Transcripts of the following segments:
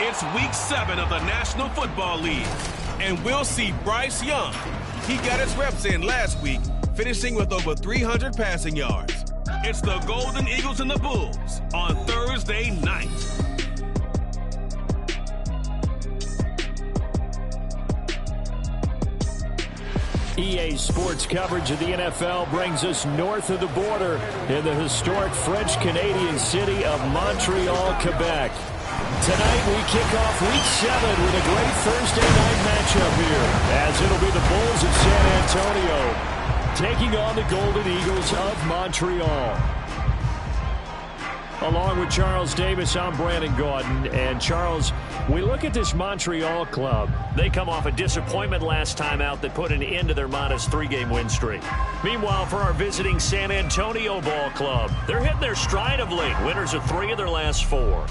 It's Week 7 of the National Football League, and we'll see Bryce Young. He got his reps in last week, finishing with over 300 passing yards. It's the Golden Eagles and the Bulls on Thursday night. EA Sports coverage of the NFL brings us north of the border in the historic French-Canadian city of Montreal, Quebec. Tonight we kick off Week 7 with a great Thursday night matchup here, as it'll be the Bulls of San Antonio taking on the Golden Eagles of Montreal. Along with Charles Davis, I'm Brandon Gordon. And Charles, we look at this Montreal club. They come off a disappointment last time out that put an end to their modest 3-game win streak. Meanwhile, for our visiting San Antonio ball club, they're hitting their stride of late, winners of 3 of their last 4.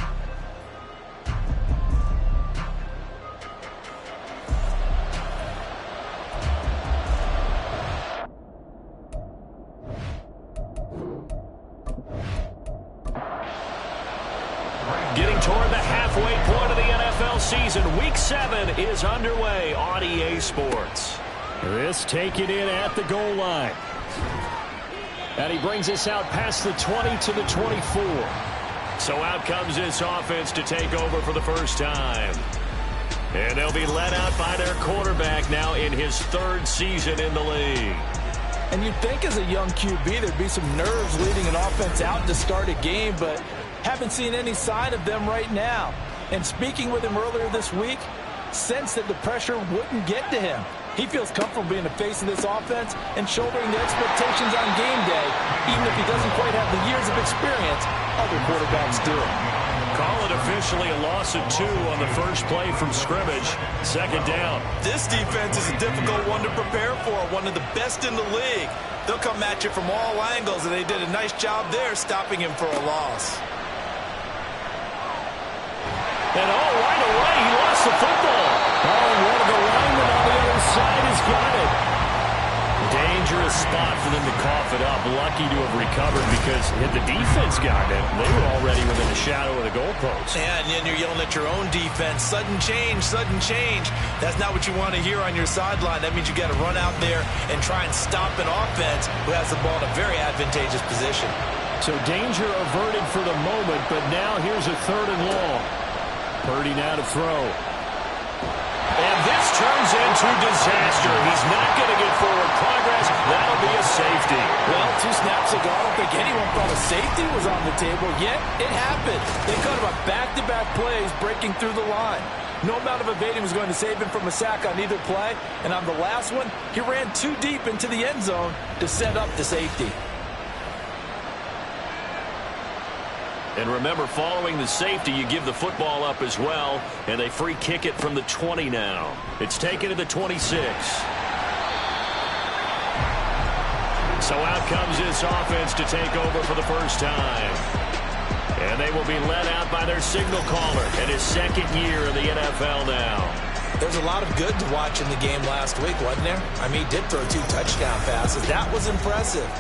Getting toward the halfway point of the NFL season, Week 7 is underway on EA Sports. This taken in at the goal line. And he brings us out past the 20 to the 24. So out comes this offense to take over for the first time. And they'll be led out by their quarterback now in his 3rd season in the league. And you'd think as a young QB there'd be some nerves leading an offense out to start a game, but haven't seen any sign of them right now. And speaking with him earlier this week, sensed that the pressure wouldn't get to him. He feels comfortable being the face of this offense and shouldering the expectations on game day, even if he doesn't quite have the years of experience other quarterbacks do. Call it officially a loss of 2 on the first play from scrimmage. 2nd down. This defense is a difficult one to prepare for, one of the best in the league. They'll come at you from all angles, and they did a nice job there stopping him for a loss. And right away, he lost the football. Oh, one of the linemen on the other side has got it. Dangerous spot for them to cough it up. Lucky to have recovered because had the defense gotten it, they were already within the shadow of the goalpost. Yeah, and then you're yelling at your own defense. Sudden change, sudden change. That's not what you want to hear on your sideline. That means you got to run out there and try and stop an offense who has the ball in a very advantageous position. So danger averted for the moment, but now here's a 3rd and long. Purdy now to throw. And this turns into disaster. He's not going to get forward progress. That'll be a safety. Well, 2 snaps ago, I don't think anyone thought a safety was on the table, yet it happened. They cut him back-to-back plays breaking through the line. No amount of evading was going to save him from a sack on either play, and on the last one, he ran too deep into the end zone to set up the safety. And remember, following the safety, you give the football up as well, and they free kick it from the 20 now. It's taken to the 26. So out comes this offense to take over for the first time. And they will be led out by their signal caller in his 2nd year in the NFL now. There's a lot of good to watch in the game last week, wasn't there? I mean, he did throw 2 touchdown passes. That was impressive.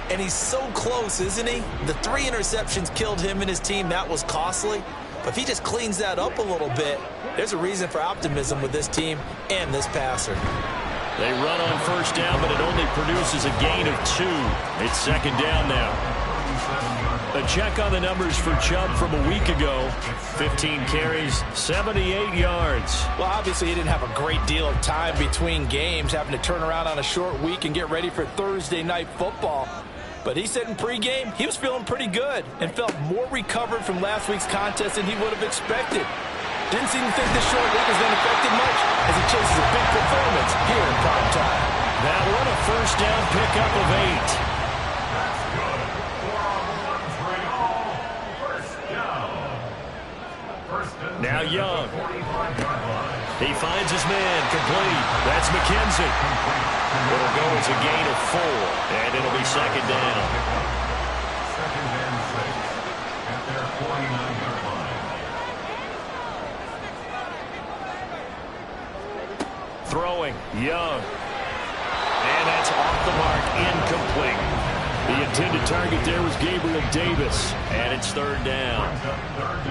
And he's so close, isn't he? The 3 interceptions killed him and his team. That was costly. But if he just cleans that up a little bit, there's a reason for optimism with this team and this passer. They run on 1st down, but it only produces a gain of 2. It's 2nd down now. A check on the numbers for Chubb from a week ago. 15 carries, 78 yards. Well, obviously he didn't have a great deal of time between games, having to turn around on a short week and get ready for Thursday night football. But he said in pregame he was feeling pretty good and felt more recovered from last week's contest than he would have expected. Didn't seem to think this short week was going to affect him much as he chases a big performance here in prime time. That one a 1st down pickup of 8. Now Young. He finds his man complete. That's McKenzie. It'll go as a gain of 4, and it'll be 2nd down. At their 49-yard line. Throwing, Young. And that's off the mark, incomplete. The intended target there was Gabriel Davis. And it's third down.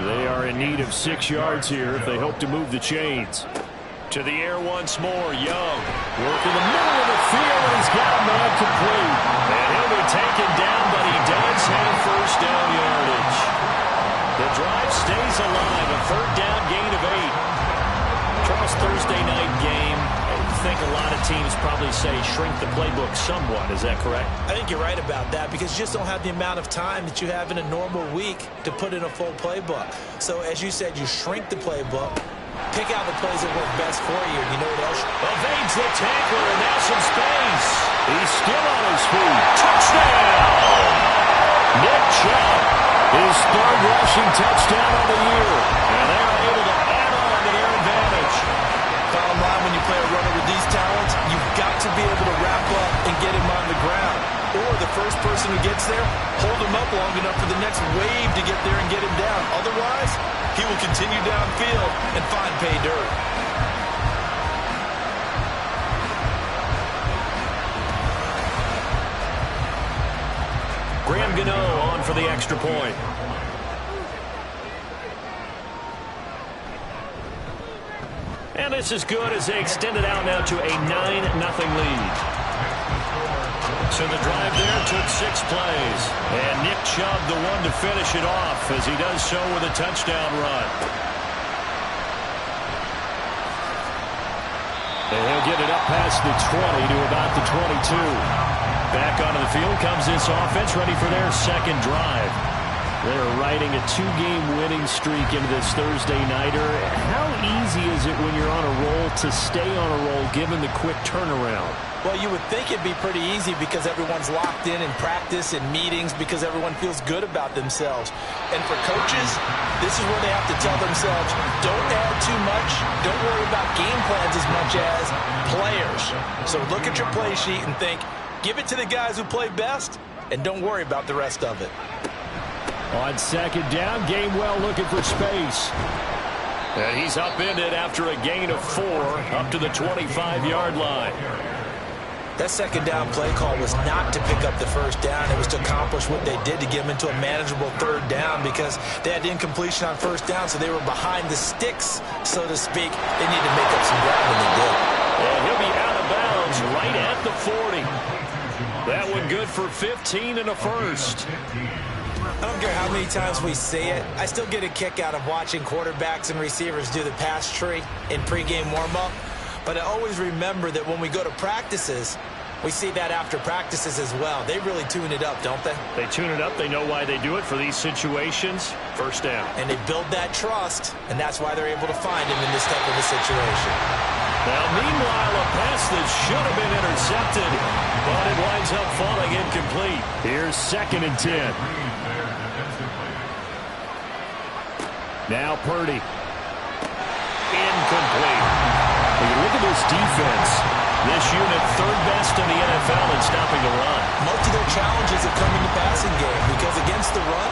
They are in need of 6 yards here if they hope to move the chains. To the air once more, Young. Working the middle of the field, and he's got a man complete. And he'll be taken down, but he does have first down yardage. The drive stays alive, a third down gain of 8. Charles, Thursday night game. I think a lot of teams probably say shrink the playbook somewhat. Is that correct? I think you're right about that because you just don't have the amount of time that you have in a normal week to put in a full playbook. So as you said, you shrink the playbook, pick out the plays that work best for you. And you know what else? Evades the tackler, and now some space. He's still on his feet. Touchdown! Nick Chubb, his third rushing touchdown of the year. And they are able to add on to their advantage. Bottom line, when you play a runner with these talents, you've got to be able to wrap up and get him on the ground. Or the first person who gets there, hold him up long enough for the next wave to get there and get him down. Otherwise, he will continue downfield and find pay dirt. Graham Gano on for the extra point. And this is good as they extend it out now to a 9-0 lead. So the drive there took 6 plays. And Nick Chubb, the one to finish it off, as he does so with a touchdown run. And he'll get it up past the 20 to about the 22. Back onto the field comes this offense, ready for their second drive. They're riding a 2-game winning streak into this Thursday nighter. How easy is it when you're on a roll to stay on a roll given the quick turnaround? Well, you would think it'd be pretty easy because everyone's locked in practice and meetings because everyone feels good about themselves. And for coaches, this is where they have to tell themselves, don't add too much, don't worry about game plans as much as players. So look at your play sheet and think, give it to the guys who play best, and don't worry about the rest of it. On second down, Gainwell looking for space. And he's upended after a gain of 4 up to the 25-yard line. That second down play call was not to pick up the first down. It was to accomplish what they did to get them into a manageable third down because they had incompletion on first down, so they were behind the sticks, so to speak. They needed to make up some ground, and they did. And he'll be out of bounds right at the 40. That one good for 15 and a first. I don't care how many times we say it, I still get a kick out of watching quarterbacks and receivers do the pass tree in pregame warm-up. But I always remember that when we go to practices, we see that after practices as well. They really tune it up, don't they? They tune it up. They know why they do it for these situations. First down. And they build that trust, and that's why they're able to find him in this type of a situation. Now, meanwhile, a pass that should have been intercepted, but it winds up falling incomplete. Here's 2nd and 10. Now Purdy. Incomplete. When you look at this defense, this unit third best in the NFL in stopping the run. Most of their challenges have come in the passing game because against the run,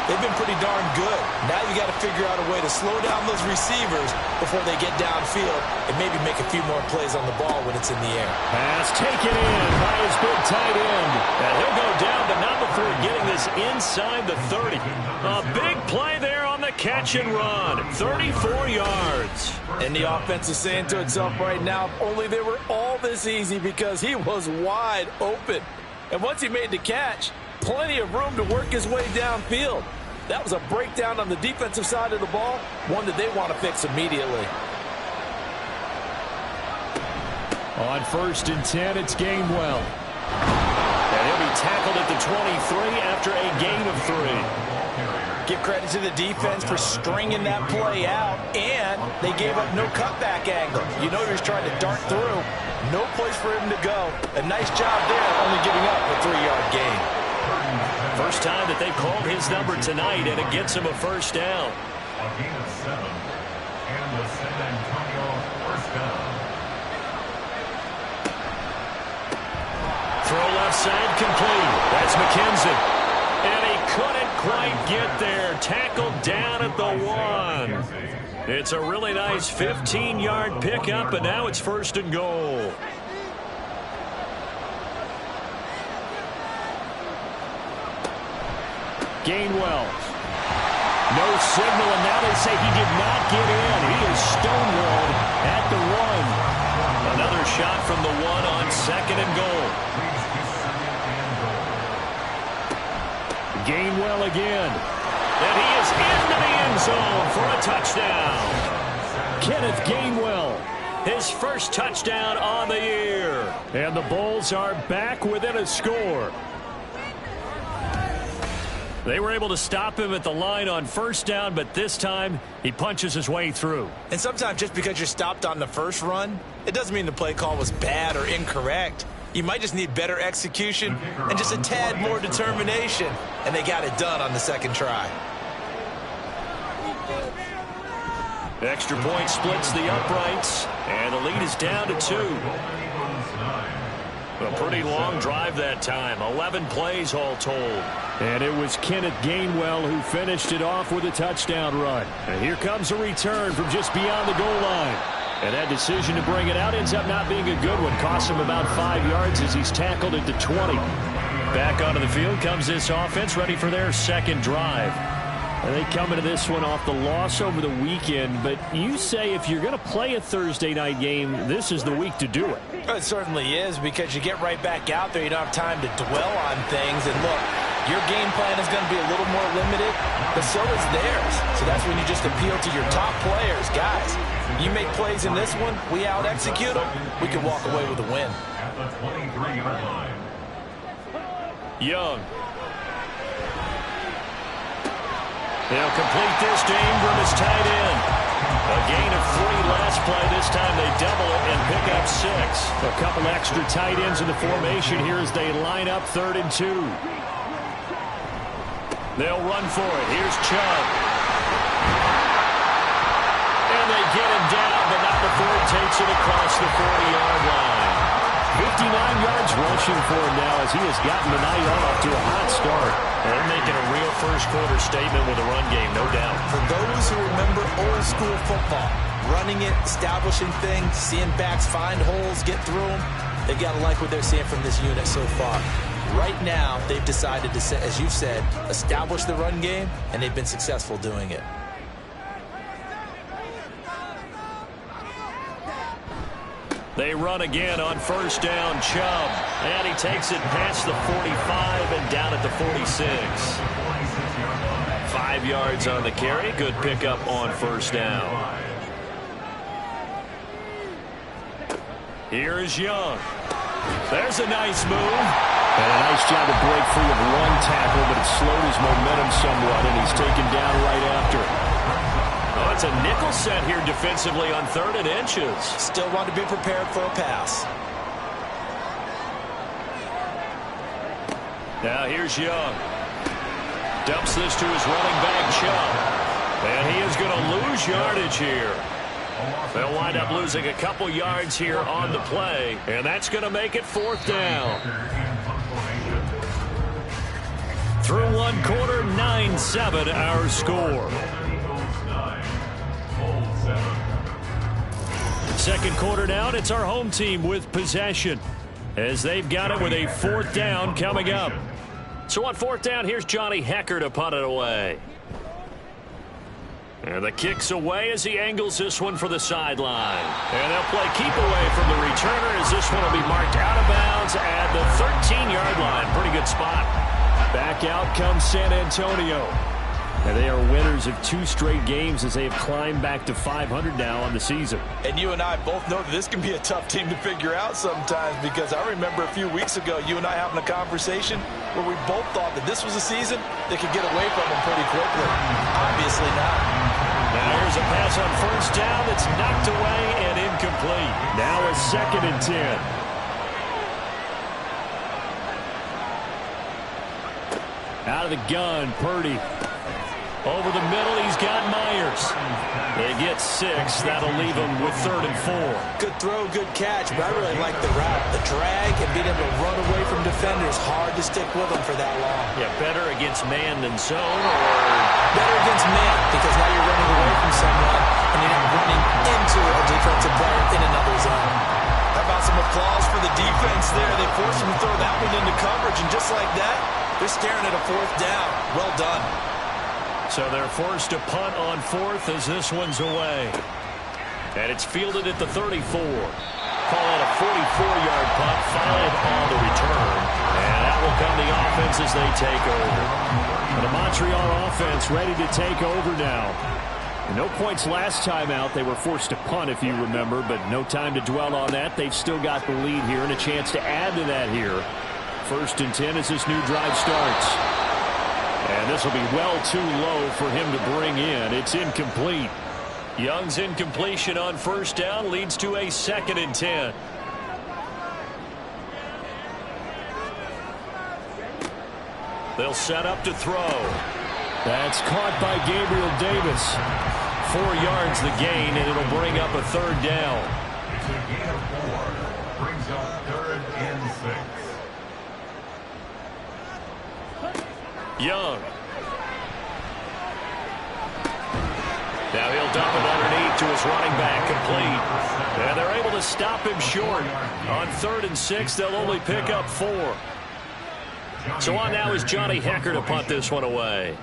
they've been pretty darn good. Now you got to figure out a way to slow down those receivers before they get downfield and maybe make a few more plays on the ball when it's in the air. Pass taken in by his big tight end. And he'll go down, but not before getting this inside the 30. A big play there on the catch and run. 34 yards. And the offense is saying to itself right now, if only they were all this easy because he was wide open. And once he made the catch, plenty of room to work his way downfield. That was a breakdown on the defensive side of the ball, one that they want to fix immediately. On 1st and 10, it's Gainwell. And he'll be tackled at the 23 after a gain of 3. Give credit to the defense for stringing that play out, and they gave up no cutback angle. You know he was trying to dart through. No place for him to go. A nice job there, only giving up a 3-yard gain. First time that they've called his number tonight, and it gets him a first down. A gain of 7, and the San Antonio first down. Throw left side complete. That's McKenzie. And he couldn't quite get there. Tackled down at the 1. It's a really nice 15-yard pickup, and now it's 1st and goal. Gainwell. No signal, and now they say he did not get in. He is stonewalled at the 1. Another shot from the 1 on 2nd and goal. Gainwell again. And he is into the end zone for a touchdown. Kenneth Gainwell. His first touchdown on the year. And the Bulls are back within a score. They were able to stop him at the line on first down, but this time he punches his way through. And sometimes just because you're stopped on the first run, it doesn't mean the play call was bad or incorrect. You might just need better execution and just a tad more determination. And they got it done on the second try. Extra point splits the uprights, and the lead is down to 2. A pretty long drive that time. 11 plays all told. And it was Kenneth Gainwell who finished it off with a touchdown run. And here comes a return from just beyond the goal line. And that decision to bring it out ends up not being a good one. Costs him about 5 yards as he's tackled at the 20. Back onto the field comes this offense, ready for their second drive. And they come into this one off the loss over the weekend. But you say if you're going to play a Thursday night game, this is the week to do it. It certainly is, because you get right back out there. You don't have time to dwell on things. And look, your game plan is going to be a little more limited, but so is theirs. So that's when you just appeal to your top players. Guys, you make plays in this one, we out-execute them, we can walk away with a win. At the 23-yard line. Young. They'll complete this to Ingram as tight end. A gain of 3 last play. This time they double it and pick up 6. A couple extra tight ends in the formation here as they line up 3rd and 2. They'll run for it. Here's Chubb. And they get him down, but not before he takes it across the 40-yard line. 59 yards rushing for him now as he has gotten the night off to a hot start. They're making a real first-quarter statement with a run game, no doubt. For those who remember old-school football, running it, establishing things, seeing backs find holes, get through them, they've got to like what they're seeing from this unit so far. Right now, they've decided to, as you've said, establish the run game, and they've been successful doing it. They run again on first down. Chubb. And he takes it past the 45 and down at the 46. 5 yards on the carry. Good pickup on first down. Here is Young. There's a nice move. And a nice job to break free of one tackle, but it slowed his momentum somewhat, and he's taken down right after. Oh, it's a nickel set here defensively on 3rd and inches. Still want to be prepared for a pass. Now here's Young. Dumps this to his running back, Chubb. And he is going to lose yardage here. They'll wind up losing a couple yards here on the play, and that's going to make it 4th down. Through one quarter, 9-7 our score. Second quarter down, it's our home team with possession as they've got it with a 4th down coming up. So on 4th down, here's Johnny Hecker to punt it away. And the kick's away as he angles this one for the sideline. And they'll play keep away from the returner as this one will be marked out of bounds at the 13-yard line. Pretty good spot. Back out comes San Antonio. And they are winners of 2 straight games as they have climbed back to 500 now on the season. And you and I both know that this can be a tough team to figure out sometimes, because I remember a few weeks ago you and I having a conversation where we both thought that this was a season that could get away from them pretty quickly. Obviously not. Now here's a pass on first down that's knocked away and incomplete. Now a 2nd and 10. Out of the gun, Purdy. Over the middle, he's got Myers. They get 6. That'll leave them with 3rd and 4. Good throw, good catch, but I really like the route. The drag and being able to run away from defenders. Hard to stick with them for that long. Yeah, better against man than zone, or better against man, because now you're running away from someone and you're not running into a defensive player in another zone. How about some applause for the defense there? They forced him to throw that one into coverage, and just like that, They're staring at a fourth down. Well done. So they're forced to punt on fourth as this one's away. And it's fielded at the 34. Call it a 44-yard punt, fouled on the return. And that will come the offense as they take over. And the Montreal offense ready to take over now. No points last time out. They were forced to punt, if you remember, but no time to dwell on that. They've still got the lead here and a chance to add to that here. 1st and 10 as this new drive starts. And this will be well too low for him to bring in. It's incomplete. Young's incompletion on 1st down leads to a 2nd and 10. They'll set up to throw. That's caught by Gabriel Davis. 4 yards the gain, and it'll bring up a 3rd down. It's a gain of 4. Brings up 3rd and 6. Young. Now he'll dump it underneath to his running back, complete. And they're able to stop him short. On 3rd and 6, they'll only pick up 4. So on now is Johnny Hecker to punt this one away.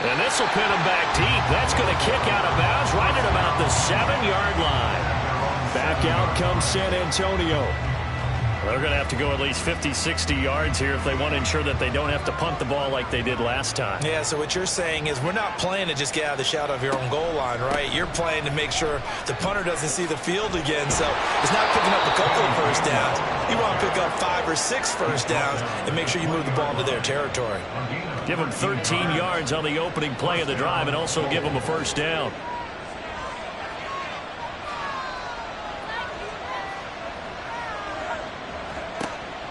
And this will pin him back deep. That's going to kick out of bounds right at about the 7-yard line. Back out comes San Antonio. They're going to have to go at least 50, 60 yards here if they want to ensure that they don't have to punt the ball like they did last time. Yeah, so what you're saying is we're not playing to just get out of the shadow of your own goal line, right? You're playing to make sure the punter doesn't see the field again. So it's not picking up a couple of first downs. You want to pick up 5 or 6 first downs and make sure you move the ball into their territory. Give them 13 yards on the opening play of the drive and also give them a first down.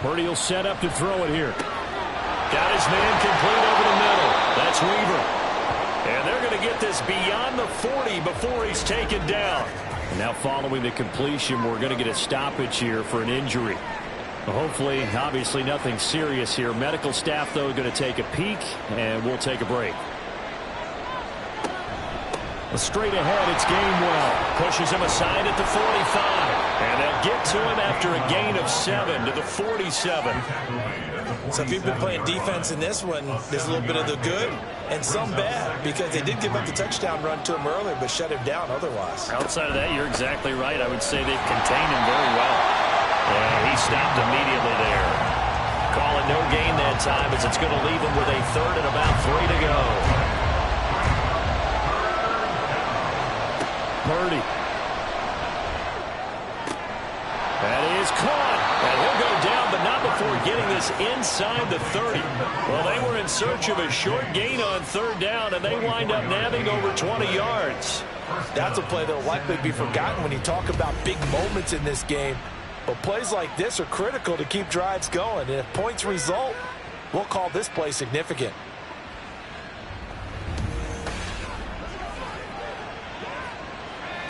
Purdy will set up to throw it here. Got his man complete over the middle. That's Weaver. And they're going to get this beyond the 40 before he's taken down. Now following the completion, we're going to get a stoppage here for an injury. Hopefully, obviously nothing serious here. Medical staff, though, going to take a peek, and we'll take a break. Straight ahead, it's Gainwell. Pushes him aside at the 45. And they'll get to him after a gain of 7 to the 47. So if you've been playing defense in this one, there's a little bit of the good and some bad, because they did give up the touchdown run to him earlier, but shut him down otherwise. Outside of that, you're exactly right. I would say they've contained him very well. And he stopped immediately there. Call it no gain that time, as it's going to leave him with a 3rd and about 3 to go. Purdy. That is caught. And he'll go down, but not before getting this inside the 30. Well, they were in search of a short gain on 3rd down, and they wind up nabbing over 20 yards. That's a play that will likely be forgotten when you talk about big moments in this game. But plays like this are critical to keep drives going. And if points result, we'll call this play significant.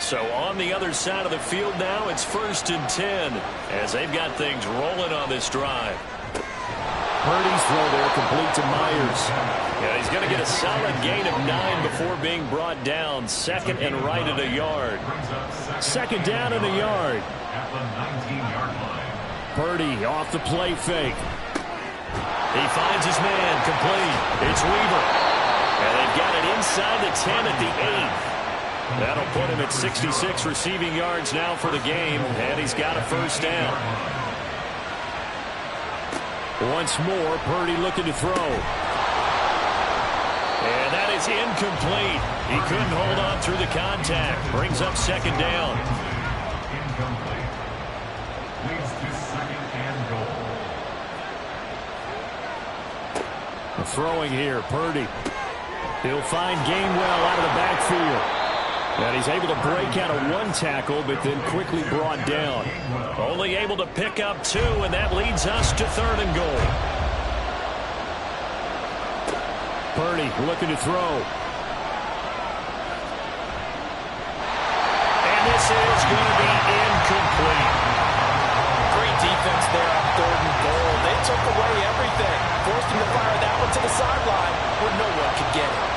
So on the other side of the field now, it's 1st and 10 as they've got things rolling on this drive. Purdy's throw there complete to Myers. Yeah, he's going to get a solid gain of 9 before being brought down. 2nd and right at a yard. 2nd down and a yard. At the 19-yard line. Purdy off the play fake. He finds his man complete. It's Weaver. And they've got it inside the 10 at the 8. That'll put him at 66 receiving yards now for the game, and he's got a first down. Once more, Purdy looking to throw. And that is incomplete. He couldn't hold on through the contact. Brings up 2nd down. Incomplete. Leads to 2nd and goal. Throwing here, Purdy. He'll find Gainwell out of the backfield. And he's able to break out of 1 tackle, but then quickly brought down. Only able to pick up 2, and that leads us to 3rd and goal. Purdy looking to throw. And this is going to be incomplete. Great defense there on 3rd and goal. They took away everything. Forced him to fire that one to the sideline where no one could get it.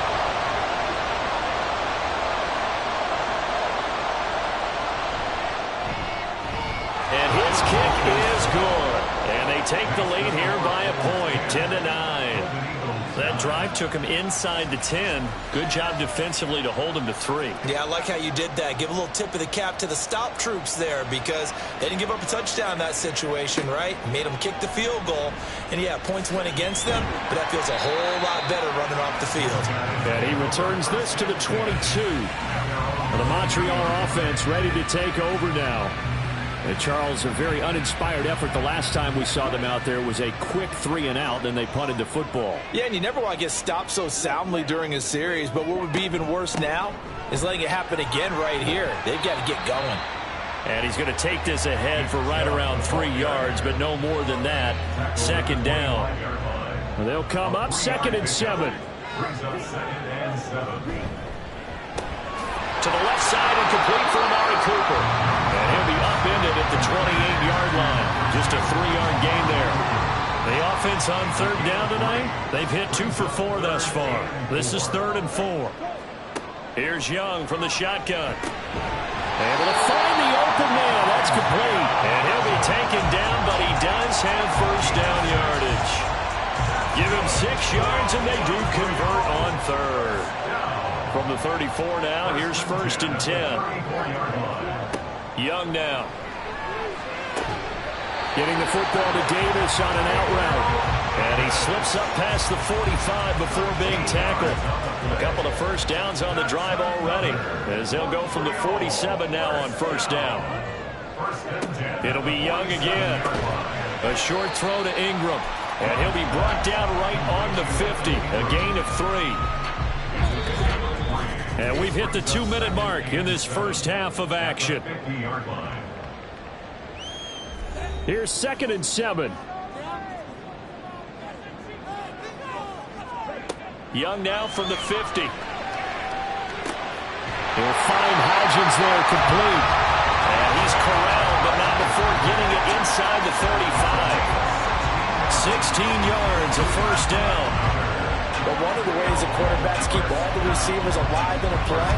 take the lead here by a point, 10-9. That drive took him inside the 10. Good job defensively to hold him to 3. Yeah, I like how you did that. Give a little tip of the cap to the stop troops there because they didn't give up a touchdown in that situation, right? Made them kick the field goal. And, yeah, points went against them, but that feels a whole lot better running off the field. And he returns this to the 22. The Montreal offense ready to take over now. And Charles, a very uninspired effort. The last time we saw them out there was a quick 3-and-out, then they punted the football. Yeah, and you never want to get stopped so soundly during a series, but what would be even worse now is letting it happen again right here. They've got to get going. And he's going to take this ahead for right around 3 yards, but no more than that. 2nd down. Well, they'll come up 2nd and 7. To the left side and complete for Amari Cooper. And he'll be upended at the 28-yard line. Just a 3-yard gain there. The offense on 3rd down tonight, they've hit 2 for 4 thus far. This is 3rd and 4. Here's Young from the shotgun. Able to find the open man. That's complete. And he'll be taken down, but he does have 1st down yardage. Give him 6 yards, and they do convert on 3rd. From the 34 now, here's 1st and 10. Young now. Getting the football to Davis on an out route. And he slips up past the 45 before being tackled. A couple of 1st downs on the drive already, as they'll go from the 47 now on 1st down. It'll be Young again. A short throw to Ingram. And he'll be brought down right on the 50. A gain of 3. And we've hit the 2-minute mark in this first half of action. Here's 2nd and 7. Young now from the 50. He'll find Hodgins there, complete. And he's corralled, but not before getting it inside the 35. 16 yards, a 1st down. But one of the ways that quarterbacks keep all the receivers alive in a play,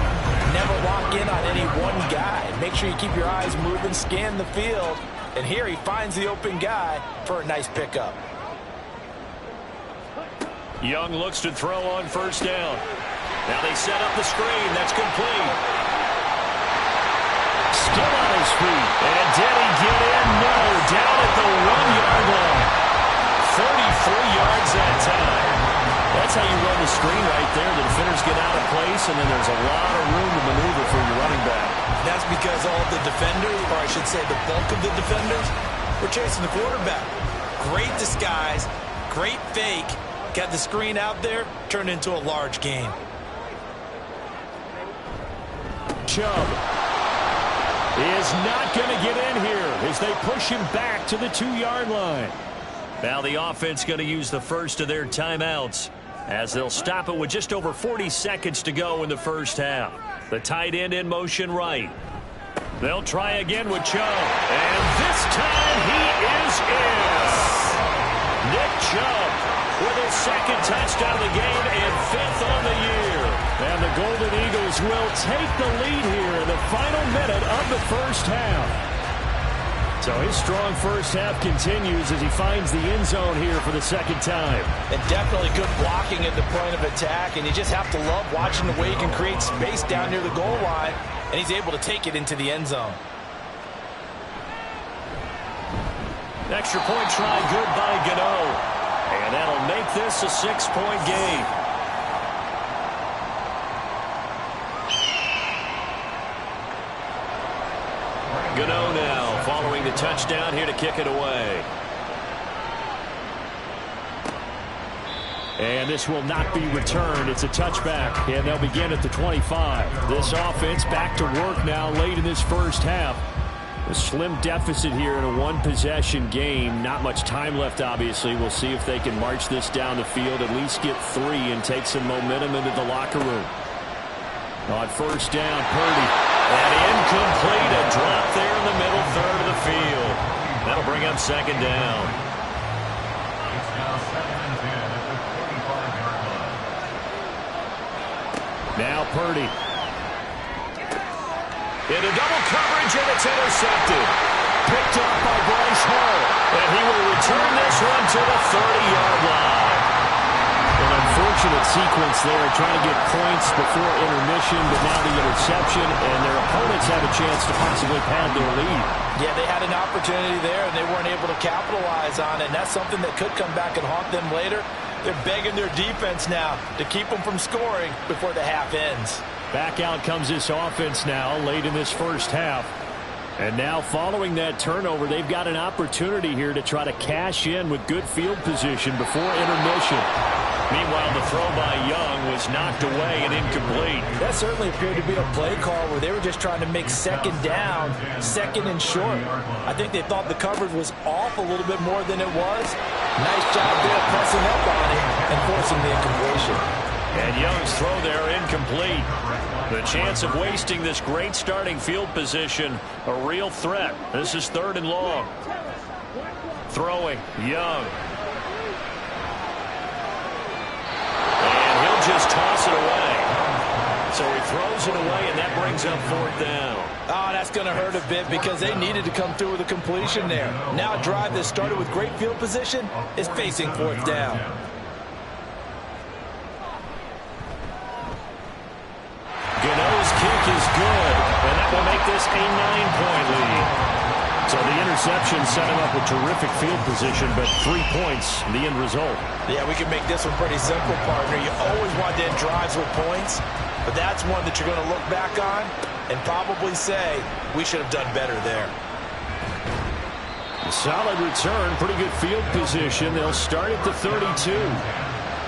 never lock in on any one guy. Make sure you keep your eyes moving, scan the field. And here he finds the open guy for a nice pickup. Young looks to throw on 1st down. Now they set up the screen. That's complete. Still on his feet. And did he get in? No. Down at the 1-yard line. 33 yards that time. That's how you run the screen right there. The defenders get out of place, and then there's a lot of room to maneuver for your running back. That's because all the defenders, or I should say the bulk of the defenders, were chasing the quarterback. Great disguise, great fake. Got the screen out there, turned into a large gain. Chubb is not going to get in here as they push him back to the 2-yard line. Now the offense going to use the first of their timeouts, as they'll stop it with just over 40 seconds to go in the first half. The tight end in motion right. They'll try again with Chubb. And this time he is in. Nick Chubb with his 2nd touchdown of the game and 5th on the year. And the Golden Eagles will take the lead here in the final minute of the first half. So his strong first half continues as he finds the end zone here for the 2nd time. And definitely good blocking at the point of attack, and you just have to love watching the way he can create space down near the goal line, and he's able to take it into the end zone. Extra point try good by Gano. And that'll make this a 6-point game. Gano now following the touchdown here to kick it away. And this will not be returned. It's a touchback, and they'll begin at the 25. This offense back to work now late in this first half. A slim deficit here in a 1-possession game. Not much time left, obviously. We'll see if they can march this down the field, at least get 3 and take some momentum into the locker room. On 1st down, Purdy. And incomplete, a drop there in the middle 3rd of the field. That'll bring up 2nd down. It's now 2nd and 10 at the 45-yard line. Now Purdy. Into double coverage, and it's intercepted. Picked up by Bryce Hall. And he will return to the 30-yard line. An unfortunate sequence there, trying to get points before intermission, but now the interception, and their opponents have a chance to possibly pad their lead. Yeah, they had an opportunity there, and they weren't able to capitalize on it, and that's something that could come back and haunt them later. They're begging their defense now to keep them from scoring before the half ends. Back out comes this offense now late in this first half. And now following that turnover, they've got an opportunity here to try to cash in with good field position before intermission. Meanwhile, the throw by Young was knocked away and incomplete. That certainly appeared to be a play call where they were just trying to make second down, second and short. I think they thought the coverage was off a little bit more than it was. Nice job there pressing up on it and forcing the incompletion. And Young's throw there incomplete. The chance of wasting this great starting field position, a real threat. This is 3rd and long. Throwing, Young. And he'll just toss it away. So he throws it away, and that brings up 4th down. Oh, that's going to hurt a bit because they needed to come through with a completion there. Now a drive that started with great field position is facing 4th down. Gano's kick is good, and that will make this a 9-point lead. So the interception set him up with terrific field position, but 3 points, the end result. Yeah, we can make this one pretty simple, partner. You always want to end drives with points, but that's one that you're going to look back on and probably say, we should have done better there. Solid return, pretty good field position. They'll start at the 32.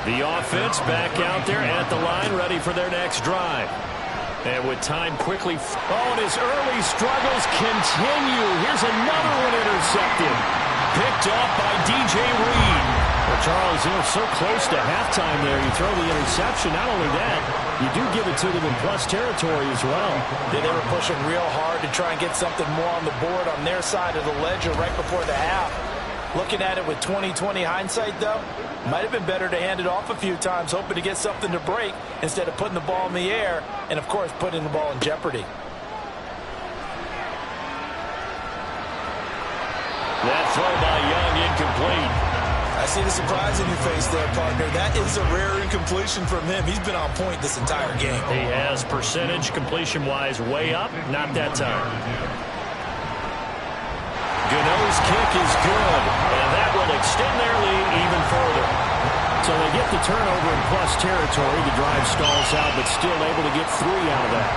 The offense back out there at the line, ready for their next drive. And with time quickly, and his early struggles continue. Here's another one intercepted. Picked off by DJ Reed. Well, Charles, so close to halftime there. You throw the interception. Not only that, you do give it to them in plus territory as well. Yeah, they were pushing real hard to try and get something more on the board on their side of the ledger right before the half. Looking at it with 20/20 hindsight, though, might have been better to hand it off a few times, hoping to get something to break instead of putting the ball in the air and, of course, putting the ball in jeopardy. That throw by Young incomplete. I see the surprise in your face there, partner. That is a rare incompletion from him. He's been on point this entire game. He has percentage completion-wise way up, not that time. Gano's kick is good, and that will extend their lead even further. So they get the turnover in plus territory. The drive stalls out, but still able to get 3 out of that.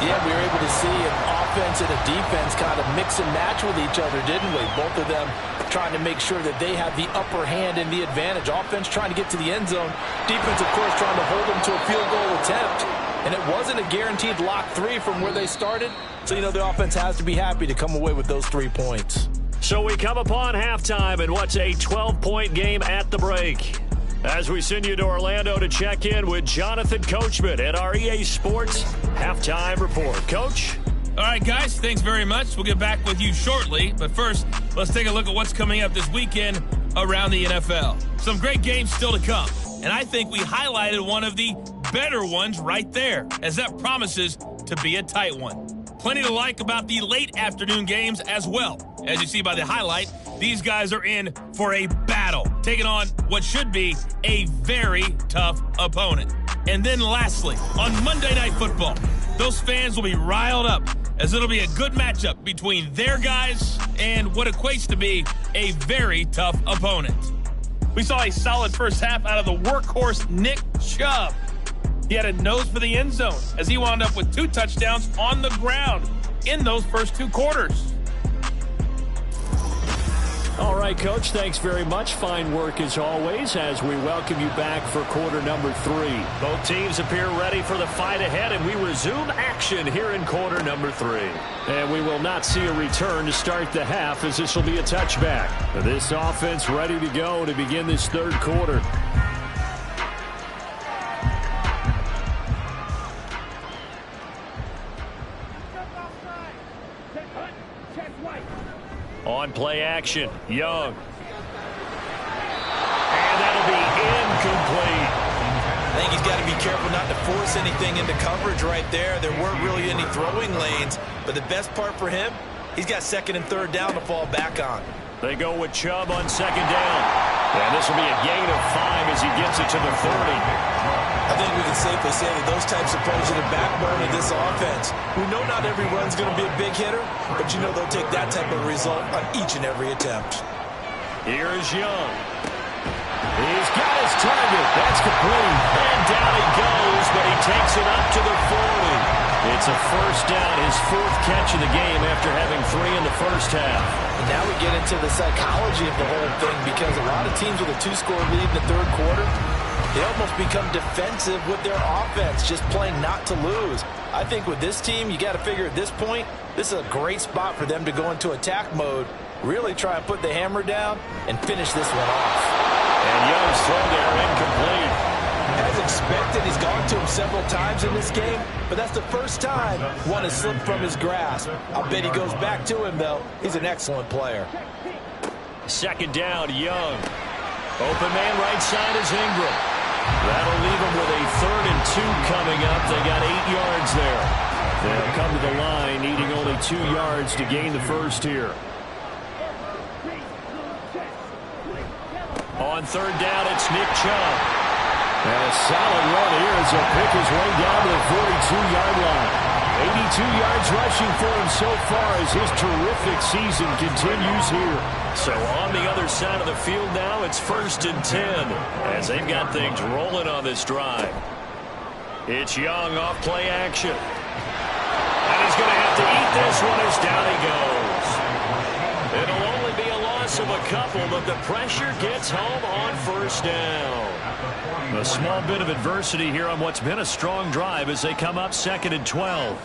Yeah, we were able to see an offense and a defense kind of mix and match with each other, didn't we? Both of them trying to make sure that they have the upper hand and the advantage. Offense trying to get to the end zone. Defense, of course, trying to hold them to a field goal attempt. And it wasn't a guaranteed lock 3 from where they started. So, the offense has to be happy to come away with those 3 points. So we come upon halftime in what's a 12-point game at the break. As we send you to Orlando to check in with Jonathan Coachman at our EA Sports Halftime Report. Coach? All right, guys, thanks very much. We'll get back with you shortly. But first, let's take a look at what's coming up this weekend around the NFL. Some great games still to come. And I think we highlighted one of the better ones right there, as that promises to be a tight one. Plenty to like about the late afternoon games as well. As you see by the highlight, these guys are in for a battle, taking on what should be a very tough opponent. And then lastly, on Monday Night Football, those fans will be riled up as it'll be a good matchup between their guys and what equates to be a very tough opponent. We saw a solid first half out of the workhorse Nick Chubb. He had a nose for the end zone as he wound up with 2 touchdowns on the ground in those first 2 quarters. All right, Coach, thanks very much. Fine work as always as we welcome you back for quarter number 3. Both teams appear ready for the fight ahead, and we resume action here in quarter number 3. And we will not see a return to start the half, as this will be a touchback. This offense ready to go to begin this third quarter. On play action, Young. And that'll be incomplete. I think he's got to be careful not to force anything into coverage right there. There weren't really any throwing lanes, but the best part for him, he's got 2nd and 3rd down to fall back on. They go with Chubb on 2nd down. And this will be a gain of 5 as he gets it to the 30. I think we can safely say that those types of plays are the backbone of this offense. We know not every run's going to be a big hitter, but you know they'll take that type of result on each and every attempt. Here is Young. He's got his target. That's complete. And down he goes, but he takes it up to the 40. It's a first down, his 4th catch of the game after having 3 in the first half. And now we get into the psychology of the whole thing, because a lot of teams with a 2-score lead in the third quarter, they almost become defensive with their offense, just playing not to lose. I think with this team, you got to figure at this point, this is a great spot for them to go into attack mode, really try and put the hammer down and finish this one off. And Young's throw there incomplete. As expected, he's gone to him several times in this game, but that's the first time one has slipped from his grasp. I'll bet he goes back to him, though. He's an excellent player. Second down, Young. Open man right side is Ingram. That'll leave him with a 3rd and 2 coming up. They got 8 yards there. They'll come to the line, needing only 2 yards to gain the first here. On 3rd down, it's Nick Chubb. And a solid run here as he'll pick his way down to the 42-yard line. 82 yards rushing for him so far as his terrific season continues here. So on the other side of the field now, it's 1st and 10 as they've got things rolling on this drive. It's Young off play action. And he's going to have to eat this one as down he goes. It'll only be a loss of a couple, but the pressure gets home on 1st down. A small bit of adversity here on what's been a strong drive as they come up 2nd and 12.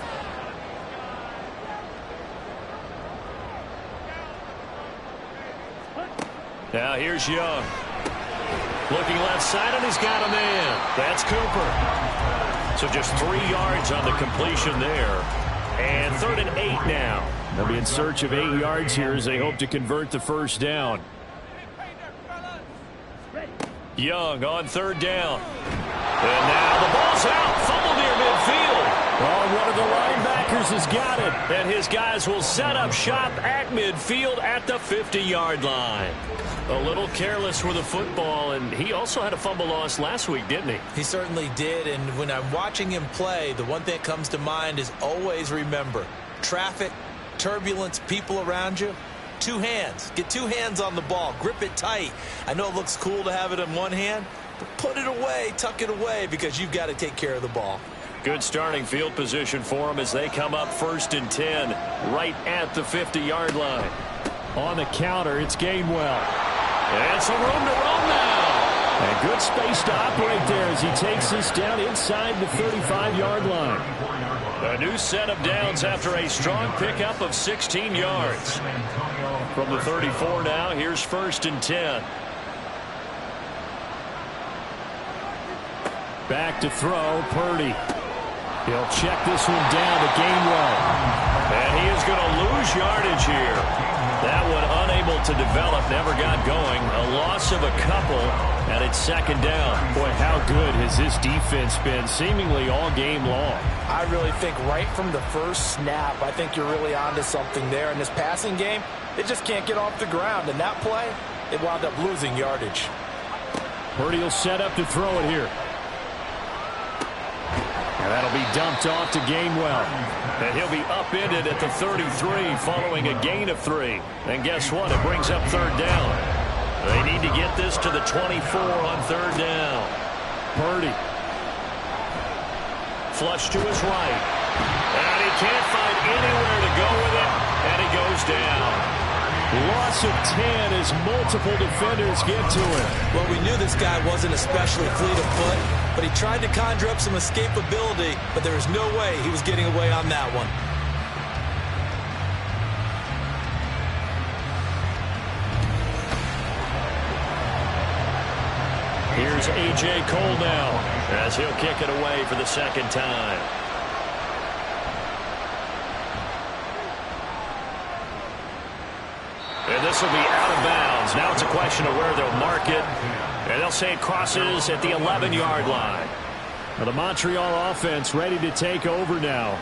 Now here's Young. Looking left side, and he's got a man. That's Cooper. So just 3 yards on the completion there. And 3rd and 8 now. They'll be in search of 8 yards here as they hope to convert the first down. Young on 3rd down. And now the ball's out. Fumble near midfield. Oh, one of the linebackers has got it. And his guys will set up shop at midfield at the 50-yard line. A little careless with the football, and he also had a fumble loss last week, didn't he? He certainly did, and when I'm watching him play, the one thing that comes to mind is always remember, traffic, turbulence, people around you, 2 hands. Get 2 hands on the ball. Grip it tight. I know it looks cool to have it in one hand, but put it away, tuck it away, because you've got to take care of the ball. Good starting field position for them as they come up 1st and 10 right at the 50-yard line. On the counter, it's Gainwell. And some room to run now. And good space to operate there as he takes this down inside the 35-yard line. A new set of downs after a strong pickup of 16 yards. From the 34 now, here's 1st and 10. Back to throw, Purdy. He'll check this one down to Gainwell. And he is going to lose yardage here. That one unable to develop, never got going. A loss of a couple, and it's 2nd down. Boy, how good has this defense been seemingly all game long? I really think right from the first snap, I think you're really onto something there. In this passing game, they just can't get off the ground. And that play, it wound up losing yardage. Purdy will set up to throw it here. And that'll be dumped off to Gainwell. And he'll be upended at the 33 following a gain of 3. And guess what? It brings up 3rd down. They need to get this to the 24 on 3rd down. Purdy. Flush to his right. And he can't find anywhere to go with it. And he goes down. Loss of 10 as multiple defenders get to him. Well, we knew this guy wasn't especially fleet of foot, but he tried to conjure up some escapability, but there was no way he was getting away on that one. Here's A.J. Cole now as he'll kick it away for the 2nd time. And this will be out of bounds. Now it's a question of where they'll mark it. And they'll say it crosses at the 11-yard line. Well, the Montreal offense ready to take over now.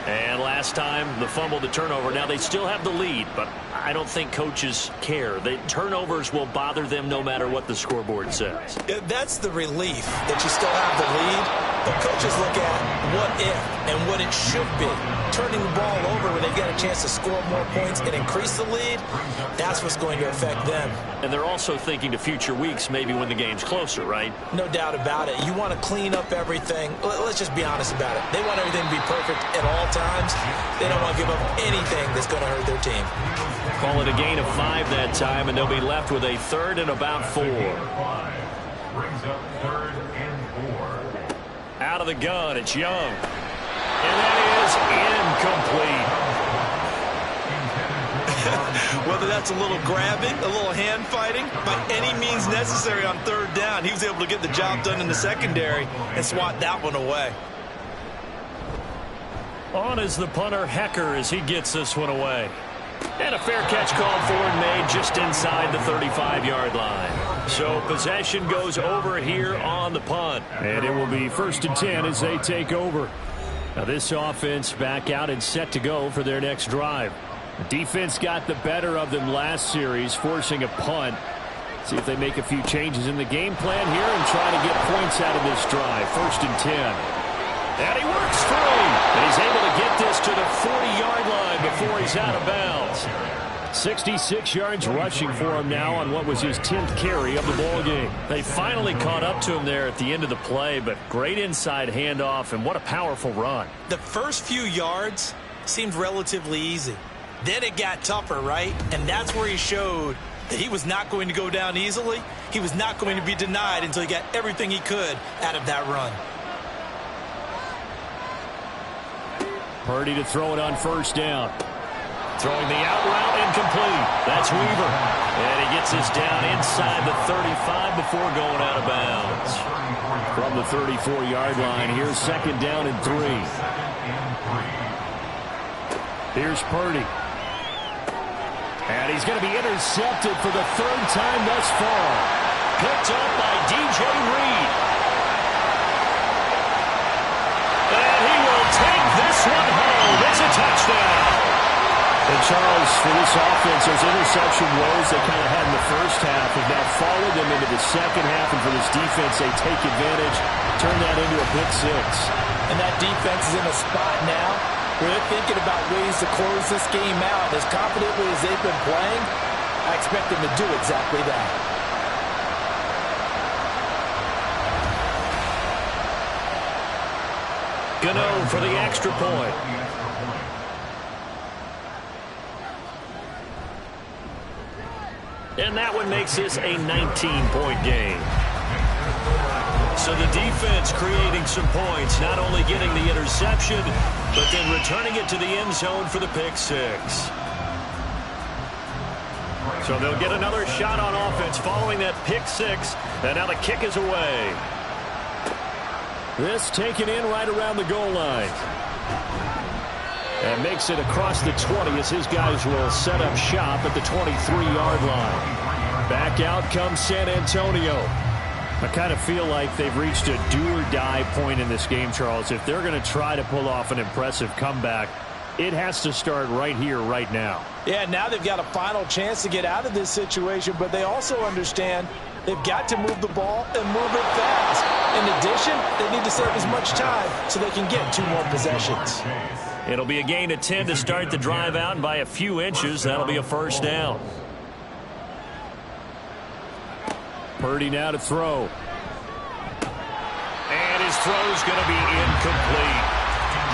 And last time, the fumble, the turnover. Now, they still have the lead, but I don't think coaches care. The turnovers will bother them no matter what the scoreboard says. That's the relief that you still have the lead. But coaches look at what if and what it should be. Turning the ball over when they've got a chance to score more points and increase the lead, that's what's going to affect them. And they're also thinking to future weeks, maybe when the game's closer, right? No doubt about it. You want to clean up everything. Let's just be honest about it. They want everything to be perfect at all times. They don't want to give up anything that's going to hurt their team. Call it a gain of 5 that time, and they'll be left with a 3rd and about 4. Brings up 3rd and 4. Out of the gun, it's Young. And that is incomplete. Whether that's a little grabbing, a little hand fighting, by any means necessary on 3rd down, he was able to get the job done in the secondary and swat that one away. On is the punter, Hecker, as he gets this one away. And a fair catch called for and made just inside the 35-yard line. So possession goes over here on the punt. And it will be 1st and 10 as they take over. Now this offense back out and set to go for their next drive. The defense got the better of them last series, forcing a punt. See if they make a few changes in the game plan here and try to get points out of this drive. 1st and 10. And he works free. And he's able to get this to the 40-yard line before he's out of bounds. 66 yards rushing for him now on what was his 10th carry of the ball game. They finally caught up to him there at the end of the play, but great inside handoff, and what a powerful run. The first few yards seemed relatively easy. Then it got tougher, right? And that's where he showed that he was not going to go down easily. He was not going to be denied until he got everything he could out of that run. Purdy to throw it on 1st down. Throwing the out route incomplete. That's Weaver. And he gets us down inside the 35 before going out of bounds. From the 34-yard line, here's 2nd down and 3. Here's Purdy. And he's going to be intercepted for the 3rd time thus far. Picked up by DJ Reed. And he will take this one home. It's a touchdown. And Charles, for this offense, those interception woes they kind of had in the first half have now followed them into the second half. And for this defense, they take advantage, turn that into a pick 6. And that defense is in a spot now where they're thinking about ways to close this game out. As confidently as they've been playing, I expect them to do exactly that. Gano for the extra point. And that one makes this a 19-point game. So the defense creating some points, not only getting the interception, but then returning it to the end zone for the pick 6. So they'll get another shot on offense following that pick 6. And now the kick is away. This taken in right around the goal line. And makes it across the 20 as his guys will set up shop at the 23-yard line. Back out comes San Antonio. I kind of feel like they've reached a do-or-die point in this game, Charles. If they're going to try to pull off an impressive comeback, it has to start right here, right now. Yeah, now they've got a final chance to get out of this situation, but they also understand they've got to move the ball and move it fast. In addition, they need to save as much time so they can get 2 more possessions. It'll be a gain of 10 to start the drive out, and by a few inches, that'll be a 1st down. Purdy now to throw. And his throw's going to be incomplete.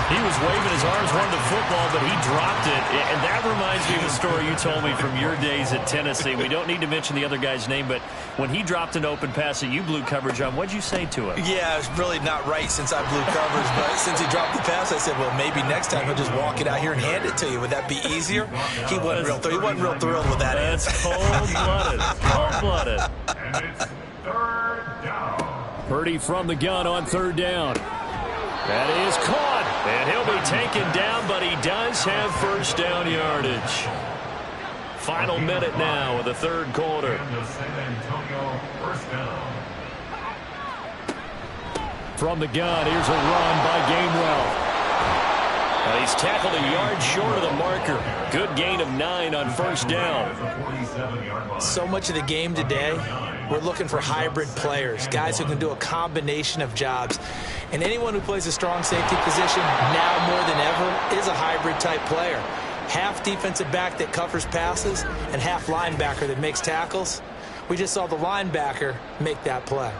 He was waving his arms, wanted the football, but he dropped it. And that reminds me of a story you told me from your days at Tennessee. We don't need to mention the other guy's name, but when he dropped an open pass that you blew coverage on, what'd you say to him? Yeah, it's really not right since I blew coverage, but since he dropped the pass, I said, well, maybe next time he'll just walk it out here and hand it to you. Would that be easier? He wasn't real thrilled with that answer. That's cold-blooded. Cold-blooded. And it's 3rd down. Purdy from the gun on 3rd down. That is caught. And he'll be taken down, but he does have 1st down yardage. Final minute now of the 3rd quarter. And the San Antonio 1st down. From the gun, here's a run by Gainwell. He's tackled a yard short of the marker. Good gain of 9 on first down. So much of the game today, we're looking for hybrid players, guys who can do a combination of jobs. And anyone who plays a strong safety position, now more than ever, is a hybrid-type player. Half defensive back that covers passes and half linebacker that makes tackles. We just saw the linebacker make that play.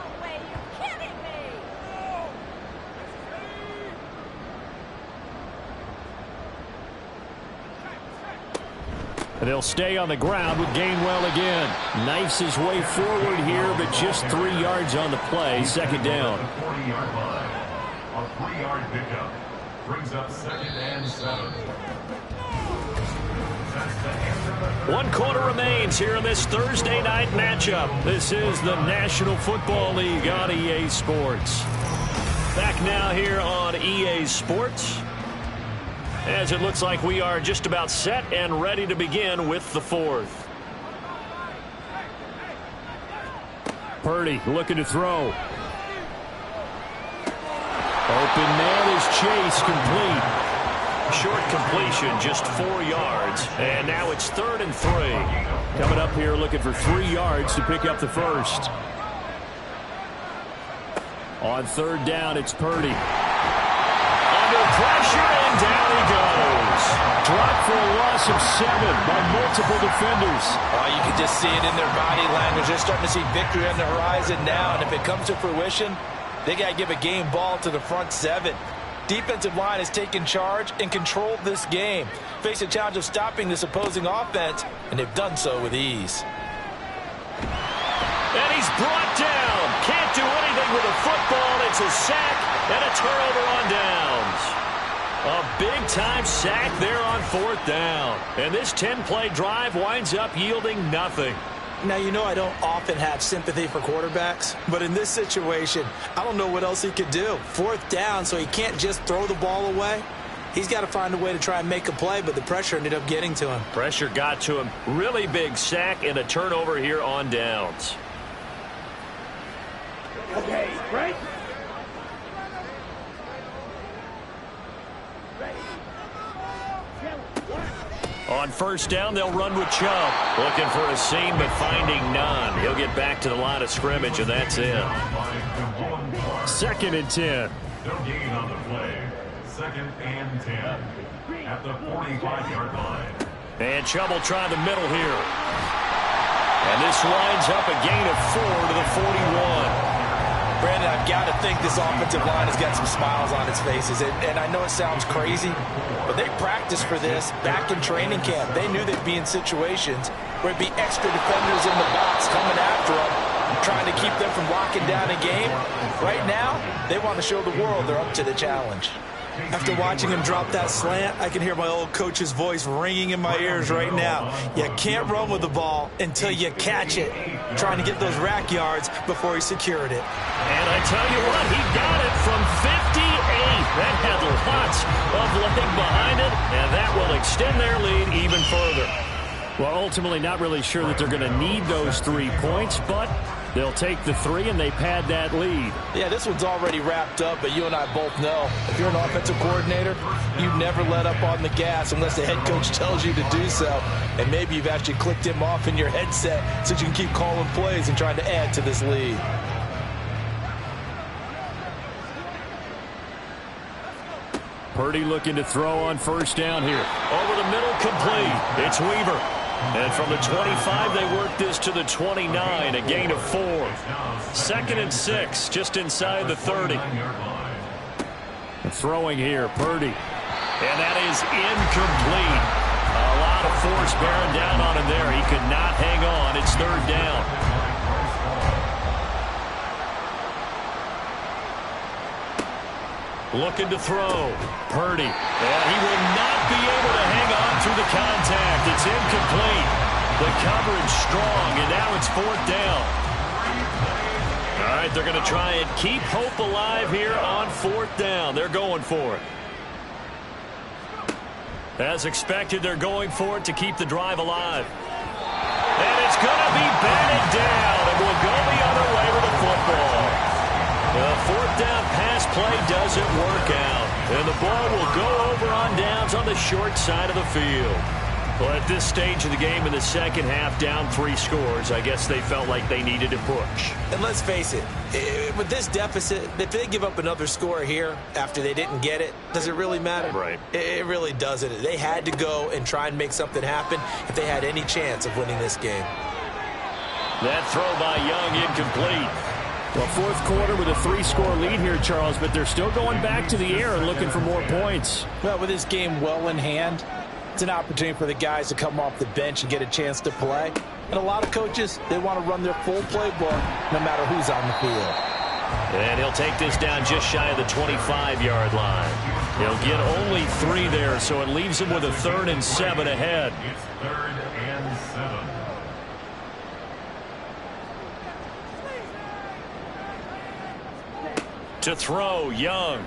They'll stay on the ground with Gainwell again. Knifes his way forward here, but just 3 yards on the play. Second down. 40-yard line. A 3-yard pickup brings up 2nd and 7. 1 quarter remains here in this Thursday night matchup. This is the National Football League on EA Sports. Back now here on EA Sports, as it looks like we are just about set and ready to begin with the 4th. Purdy looking to throw. Open man is Chase, complete. Short completion, just 4 yards. And now it's 3rd and 3. Coming up here looking for 3 yards to pick up the first. On 3rd down, it's Purdy. Under pressure, and down he goes. Dropped for a loss of 7 by multiple defenders. Oh, you can just see it in their body language. They're starting to see victory on the horizon now. And if it comes to fruition, they got to give a game ball to the front 7. Defensive line has taken charge and controlled this game. Face a challenge of stopping this opposing offense, and they've done so with ease. And he's brought down. Can't do anything with a football. It's a sack and a turnover on downs. A big-time sack there on 4th down. And this 10-play drive winds up yielding nothing. Now, you know I don't often have sympathy for quarterbacks, but in this situation, I don't know what else he could do. 4th down, so he can't just throw the ball away. He's got to find a way to try and make a play, but the pressure ended up getting to him. Pressure got to him. Really big sack and a turnover here on downs. Okay, right? On 1st down, they'll run with Chubb. Looking for a seam, but finding none. He'll get back to the line of scrimmage, and that's it. 2nd and 10. No gain on the play. 2nd and 10. At the 45-yard line. And Chubb will try the middle here. And this winds up a gain of 4 to the 41. Brandon, I've got to think this offensive line has got some smiles on its faces. And I know it sounds crazy, but they practiced for this back in training camp. They knew they'd be in situations where it'd be extra defenders in the box coming after them, trying to keep them from locking down a game. Right now, they want to show the world they're up to the challenge. After watching him drop that slant, I can hear my old coach's voice ringing in my ears right now. You can't run with the ball until you catch it. Trying to get those rack yards before he secured it. And I tell you what, he got it from 58. That had lots of leg behind it, and that will extend their lead even further. Well, ultimately not really sure that they're going to need those 3 points, but they'll take the 3 and they pad that lead. Yeah, this one's already wrapped up, but you and I both know if you're an offensive coordinator, you never let up on the gas unless the head coach tells you to do so. And maybe you've actually clicked him off in your headset so you can keep calling plays and trying to add to this lead. Purdy looking to throw on 1st down here. Over the middle, complete. It's Weaver. And from the 25, they work this to the 29, a gain of 4. 2nd and 6, just inside the 30. Throwing here, Purdy. And that is incomplete. A lot of force bearing down on him there. He could not hang on. It's 3rd down. Looking to throw. Purdy. And he will not be able to hang on through the contact. It's incomplete. The coverage strong, and now it's 4th down. All right, they're going to try and keep hope alive here on 4th down. They're going for it. As expected, they're going for it to keep the drive alive. And it's going to be batted down, and will go the other way with the football. The 4th down pass play doesn't work out. And the ball will go over on downs on the short side of the field. Well, at this stage of the game in the second half, down 3 scores, I guess they felt like they needed to push. And let's face it, with this deficit, if they give up another score here after they didn't get it, does it really matter? Right. It really doesn't. They had to go and try and make something happen if they had any chance of winning this game. That throw by Young incomplete. Well, fourth quarter with a 3-score lead here, Charles, but they're still going back to the air and looking for more points. Well, with this game well in hand, it's an opportunity for the guys to come off the bench and get a chance to play. And a lot of coaches, they want to run their full playbook no matter who's on the field. And he'll take this down just shy of the 25-yard line. He'll get only 3 there, so it leaves him with a 3rd and 7 ahead. It's 3rd and 7. To throw, Young.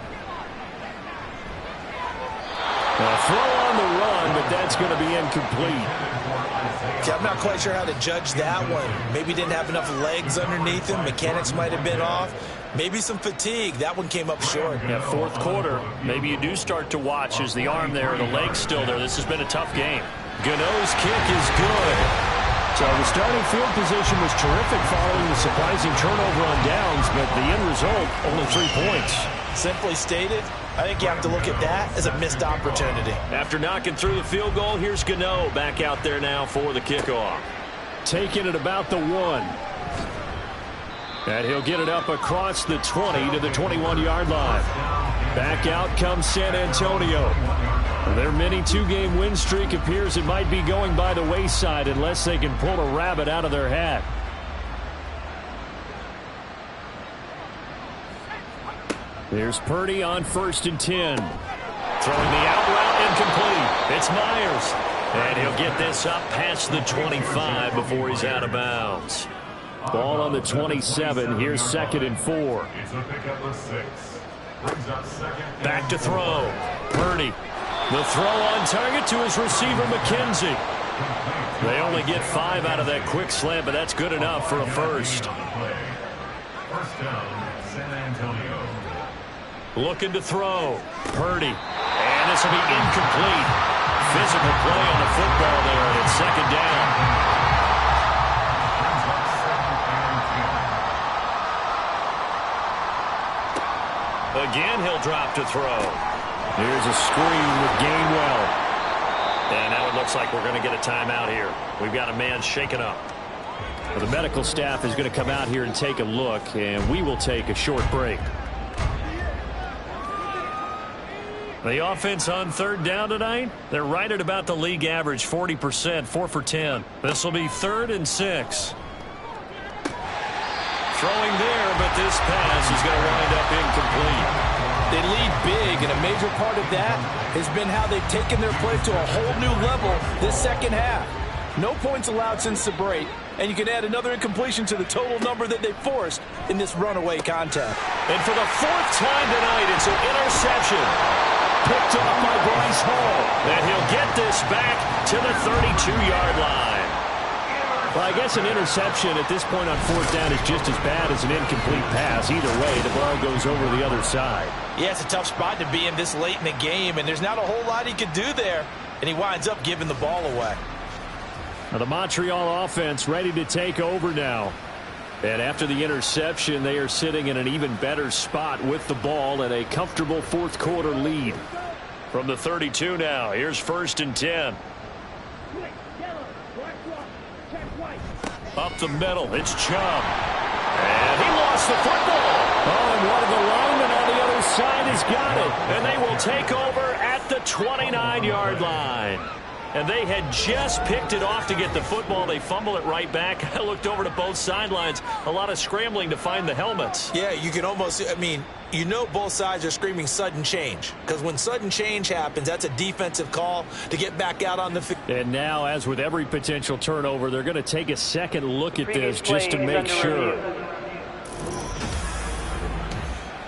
A throw on the run, but that's going to be incomplete. See, I'm not quite sure how to judge that one. Maybe didn't have enough legs underneath him. Mechanics might have been off. Maybe some fatigue. That one came up short. Yeah, fourth quarter, maybe you do start to watch as the arm there, the leg's still there. This has been a tough game. Gano's kick is good. So the starting field position was terrific following the surprising turnover on downs, but the end result, only 3 points. Simply stated, I think you have to look at that as a missed opportunity. After knocking through the field goal, here's Gano back out there now for the kickoff. Taking it about the 1. And he'll get it up across the 20 to the 21-yard line. Back out comes San Antonio. Their mini 2-game win streak appears it might be going by the wayside unless they can pull a rabbit out of their hat. There's Purdy on 1st and 10. Throwing the out route incomplete. It's Myers. And he'll get this up past the 25 before he's out of bounds. Ball on the 27. Here's 2nd and 4. It's a pickup of 6. Brings up 2nd. Back to throw. Purdy. The throw on target to his receiver, McKenzie. They only get 5 out of that quick slant, but that's good enough for a first. First down, San Antonio. Looking to throw. Purdy. And this will be incomplete. Physical play on the football there, and it's 2nd down. Again, he'll drop to throw. Here's a screen with Gainwell. And now it looks like we're going to get a timeout here. We've got a man shaken up. Well, the medical staff is going to come out here and take a look, and we will take a short break. The offense on 3rd down tonight, they're right at about the league average, 40%, 4 for 10. This will be 3rd and 6. Throwing there, but this pass is going to wind up incomplete. They lead big, and a major part of that has been how they've taken their play to a whole new level this second half. No points allowed since the break, and you can add another incompletion to the total number that they forced in this runaway contest. And for the 4th time tonight, it's an interception. Picked off by Bryce Hall. And he'll get this back to the 32-yard line. Well, I guess an interception at this point on 4th down is just as bad as an incomplete pass. Either way, the ball goes over the other side. Yeah, it's a tough spot to be in this late in the game, and there's not a whole lot he could do there, and he winds up giving the ball away. Now the Montreal offense ready to take over now. And after the interception, they are sitting in an even better spot with the ball and a comfortable 4th quarter lead. From the 32 now, here's 1st and 10. Up the middle, it's Chubb. And he lost the football. Oh, and one of the linemen on the other side has got it. And they will take over at the 29-yard line. And they had just picked it off to get the football. They fumble it right back. I looked over to both sidelines. A lot of scrambling to find the helmets. Yeah, you can almost, I mean, you know both sides are screaming sudden change. Because when sudden change happens, that's a defensive call to get back out on the field. And now, as with every potential turnover, they're going to take a second look at this just to make sure.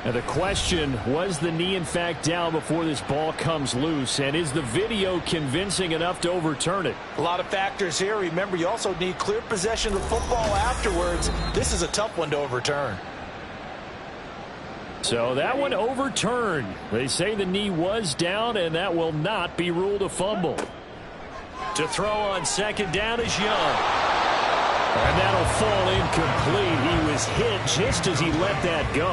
Now the question, was the knee in fact down before this ball comes loose? And is the video convincing enough to overturn it? A lot of factors here. Remember, you also need clear possession of the football afterwards. This is a tough one to overturn. So that one overturned. They say the knee was down, and that will not be ruled a fumble. To throw on second down is Young. And that'll fall incomplete. He was hit just as he let that go.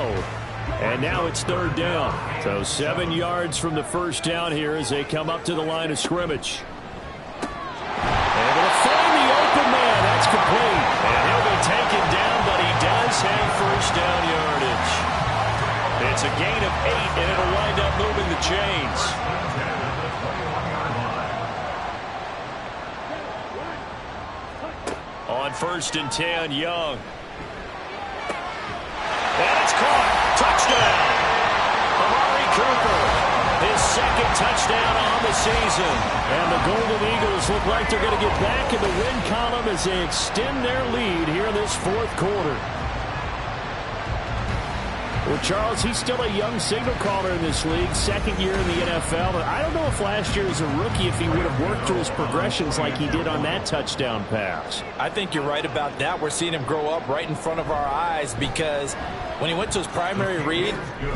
And now it's third down. So 7 yards from the first down here as they come up to the line of scrimmage. Able to find the open man. That's complete. And he'll be taken down, but he does have first down yardage. It's a gain of 8, and it'll wind up moving the chains. On 1st and 10, Young. And it's caught. Touchdown. Amari Cooper. His second touchdown on the season. And the Golden Eagles look like they're going to get back in the win column as they extend their lead here in this fourth quarter. Well, Charles, he's still a young signal caller in this league, second year in the NFL. But I don't know if last year as a rookie, if he would have worked through his progressions like he did on that touchdown pass. I think you're right about that. We're seeing him grow up right in front of our eyes because when he went to his primary read,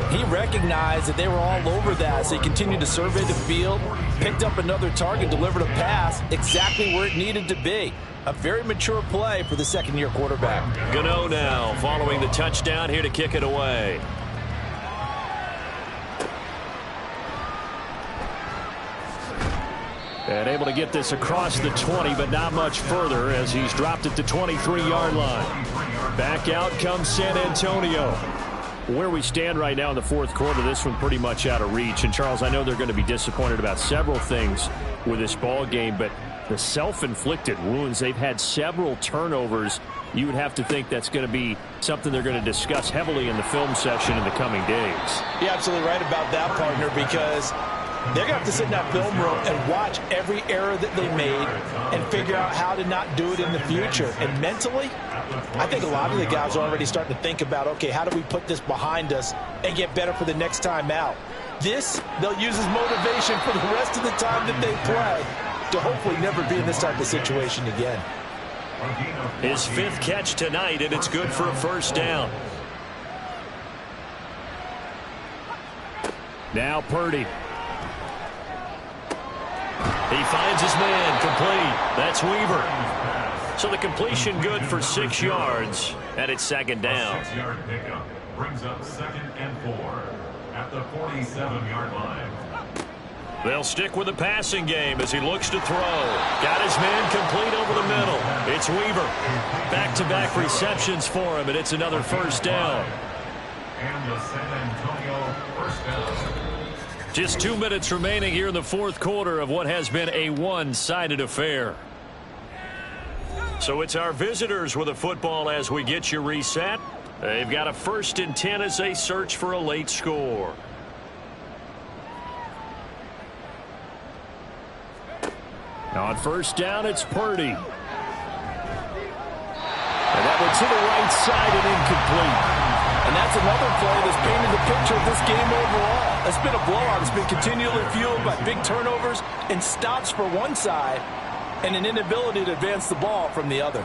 he recognized that they were all over that. So he continued to survey the field, picked up another target, delivered a pass exactly where it needed to be. A very mature play for the second-year quarterback. Gano now following the touchdown here to kick it away. And able to get this across the 20, but not much further as he's dropped it to 23-yard line. Back out comes San Antonio. Where we stand right now in the fourth quarter, this one pretty much out of reach. And, Charles, I know they're going to be disappointed about several things with this ball game, but the self-inflicted wounds, they've had several turnovers. You would have to think that's going to be something they're going to discuss heavily in the film session in the coming days. You're absolutely right about that, partner, because they're going to have to sit in that film room and watch every error that they made and figure out how to not do it in the future. And mentally, I think a lot of the guys are already starting to think about, okay, how do we put this behind us and get better for the next time out? This, they'll use as motivation for the rest of the time that they play to hopefully never be in this type of situation again. His 5th catch tonight, and it's good for a first down. Now Purdy. He finds his man, complete. That's Weaver. So the completion good for 6 yards, and it's second down. A 6-yard pickup brings up 2nd and 4 at the 47-yard line. They'll stick with the passing game as he looks to throw. Got his man complete over the middle. It's Weaver. Back-to-back receptions for him, and it's another first down. And the San Antonio first down. Just 2 minutes remaining here in the fourth quarter of what has been a one-sided affair. So it's our visitors with a football as we get you reset. They've got a 1st and 10 as they search for a late score. Now on first down, it's Purdy. And that one's to the right side and incomplete. And that's another play that's painted the picture of this game overall. It's been a blowout. It's been continually fueled by big turnovers and stops for one side and an inability to advance the ball from the other.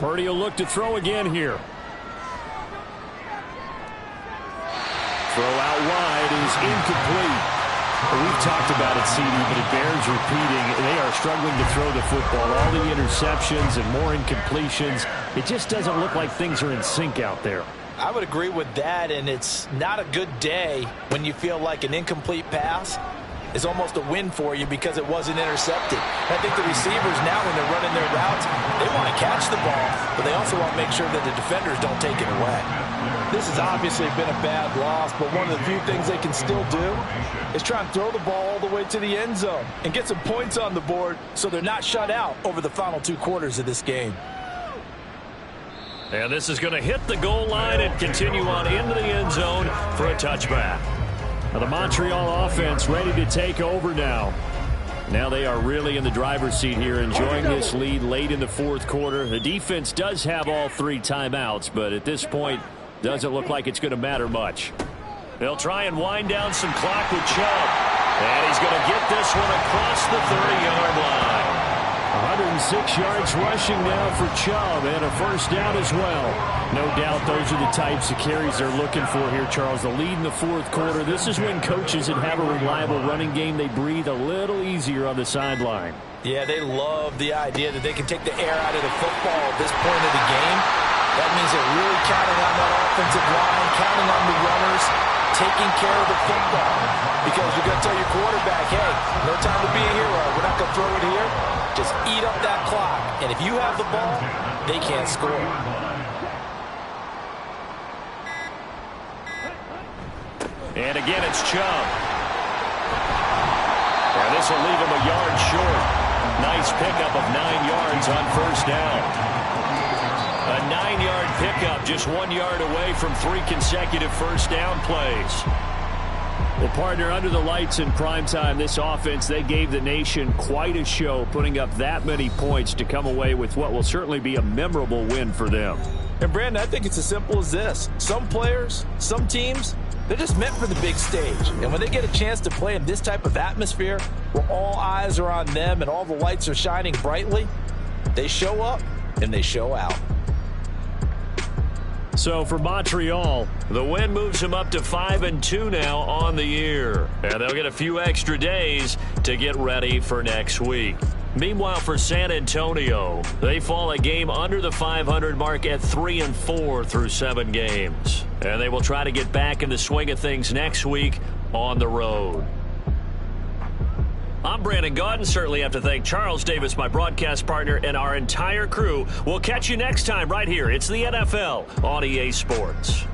Purdy will look to throw again here. Throw out wide is incomplete. We've talked about it, CD, but it bears repeating. They are struggling to throw the football. All the interceptions and more incompletions. It just doesn't look like things are in sync out there. I would agree with that, and it's not a good day when you feel like an incomplete pass is almost a win for you because it wasn't intercepted. I think the receivers now, when they're running their routes, they want to catch the ball, but they also want to make sure that the defenders don't take it away. This has obviously been a bad loss, but one of the few things they can still do is try and throw the ball all the way to the end zone and get some points on the board so they're not shut out over the final 2 quarters of this game. And this is going to hit the goal line and continue on into the end zone for a touchback. Now the Montreal offense ready to take over now. Now they are really in the driver's seat here, enjoying this lead late in the fourth quarter. The defense does have all 3 timeouts, but at this point, doesn't look like it's going to matter much. They'll try and wind down some clock with Chubb. And he's going to get this one across the 30-yard line. 106 yards rushing now for Chubb, and a first down as well. No doubt those are the types of carries they're looking for here, Charles. The lead in the fourth quarter. This is when coaches that have a reliable running game, they breathe a little easier on the sideline. Yeah, they love the idea that they can take the air out of the football at this point of the game. That means they're really counting on that offensive line, counting on the runners, taking care of the football. Because you're going to tell your quarterback, hey, no time to be a hero. We're not going to throw it here. Just eat up that clock. And if you have the ball, they can't score. And again, it's Chubb. And this will leave him a yard short. Nice pickup of 9 yards on first down. A 9-yard pickup, just 1 yard away from 3 consecutive first down plays. Well, partner, under the lights in primetime, this offense, they gave the nation quite a show, putting up that many points to come away with what will certainly be a memorable win for them. And, Brandon, I think it's as simple as this. Some players, some teams, they're just meant for the big stage. And when they get a chance to play in this type of atmosphere where all eyes are on them and all the lights are shining brightly, they show up and they show out. So for Montreal, the win moves them up to 5-2 now on the year. And they'll get a few extra days to get ready for next week. Meanwhile, for San Antonio, they fall a game under the 500 mark at 3-4 through 7 games. And they will try to get back in the swing of things next week on the road. I'm Brandon Gaudin. Certainly have to thank Charles Davis, my broadcast partner, and our entire crew. We'll catch you next time right here. It's the NFL on EA Sports.